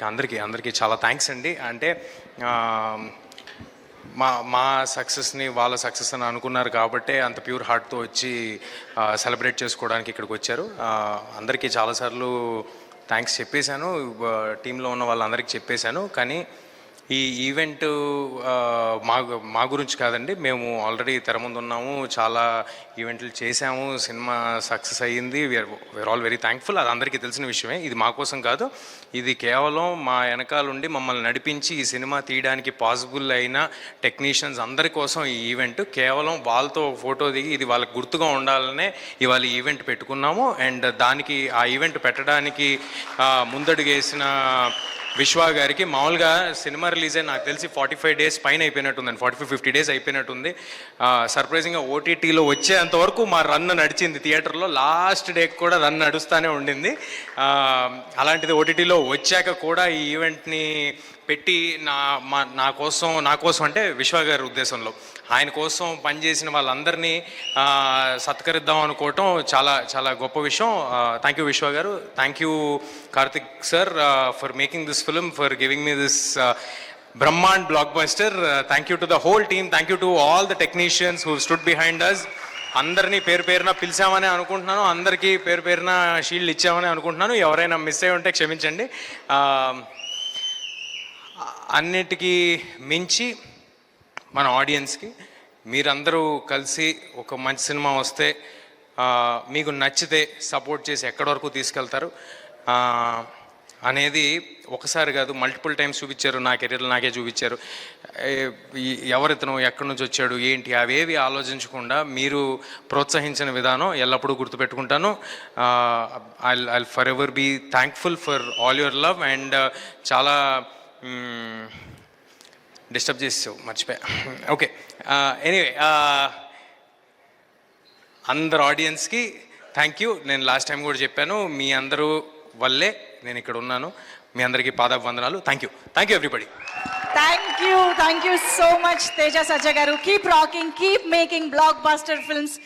వాళ్ళకి అందరికీ చాలా థ్యాంక్స్ అండి. అంటే మా సక్సెస్ని వాళ్ళ సక్సెస్ అని అనుకున్నారు కాబట్టే అంత ప్యూర్ హార్ట్తో వచ్చి సెలబ్రేట్ చేసుకోవడానికి ఇక్కడికి వచ్చారు. అందరికీ చాలాసార్లు థ్యాంక్స్ చెప్పేశాను, టీంలో ఉన్న వాళ్ళందరికీ చెప్పేశాను. కానీ ఈ ఈవెంట్ మా గురించి కాదండి, మేము ఆల్రెడీ తెర ముందు ఉన్నాము, చాలా ఈవెంట్లు చేశాము, సినిమా సక్సెస్ అయ్యింది. We're all very thankful. అది అందరికీ తెలిసిన విషయమే. ఇది మా కోసం కాదు, ఇది కేవలం మా వెనకాలండి మమ్మల్ని నడిపించి ఈ సినిమా తీయడానికి పాసిబుల్ అయిన టెక్నీషియన్స్ అందరి కోసం ఈ ఈవెంట్. కేవలం వాళ్ళతో ఫోటో దిగి ఇది వాళ్ళకి గుర్తుగా ఉండాలనే ఇవాళ ఈవెంట్ పెట్టుకున్నాము. అండ్ దానికి ఆ ఈవెంట్ పెట్టడానికి ముందడుగేసిన విశ్వ గారికి, మామూలుగా సినిమా రిలీజ్ అయ్యి నాకు తెలిసి 45 days పైన అయిపోయినట్టుందండి, 45-50 days అయిపోయినట్టుంది. సర్ప్రైజింగ్గా ఓటీటీలో వచ్చేంతవరకు మా రన్ నడిచింది. థియేటర్లో లాస్ట్ డే కూడా రన్ నడుస్తూనే ఉండింది. అలాంటిది ఓటీటీలో వచ్చాక కూడా ఈ ఈవెంట్ని పెట్టి నా కోసం అంటే విశ్వ గారి ఉద్దేశంలో ఆయన కోసం పనిచేసిన వాళ్ళందరినీ సత్కరిద్దాం అనుకోవటం చాలా చాలా గొప్ప విషయం. Thank you Vishwa garu, thank you Karthik sir for making this film, for giving me this brahmand blockbuster. Thank you to the whole team, thank you to all the technicians who stood behind us. అందరినీ పేరు పేరున పిలిచామని అనుకుంటున్నాను, అందరికీ పేరు పేరున shield ఇచ్చామని అనుకుంటున్నాను. ఎవరైనా మిస్ అయి ఉంటే క్షమించండి. అన్నిటికీ మించి మన ఆడియన్స్కి మీరందరూ కలిసి ఒక మంచి సినిమా వస్తే మీకు నచ్చితే సపోర్ట్ చేసి ఎక్కడి వరకు తీసుకెళ్తారు అనేది ఒకసారి కాదు, మల్టిపుల్ టైమ్స్ చూపించారు. నా కెరీర్లో నాకే చూపించారు. ఎవరితను ఎక్కడి నుంచి వచ్చాడు ఏంటి అవేవి ఆలోచించకుండా మీరు ప్రోత్సహించిన విధానం ఎల్లప్పుడూ గుర్తుపెట్టుకుంటాను. I for ever be thankful for all your love. And చాలా డిస్టర్బ్ చేసావు, మర్చిపోయా. ఓకే, ఎనీవే అందరు ఆడియన్స్కి థ్యాంక్ యూ. నేను లాస్ట్ టైం కూడా చెప్పాను, మీ అందరూ వల్లే నేను ఇక్కడ ఉన్నాను. మీ అందరికీ పాదాభివందనాలు. Thank you everybody. Thank you so much Teja Sajja garu. Keep rocking, keep making blockbuster films.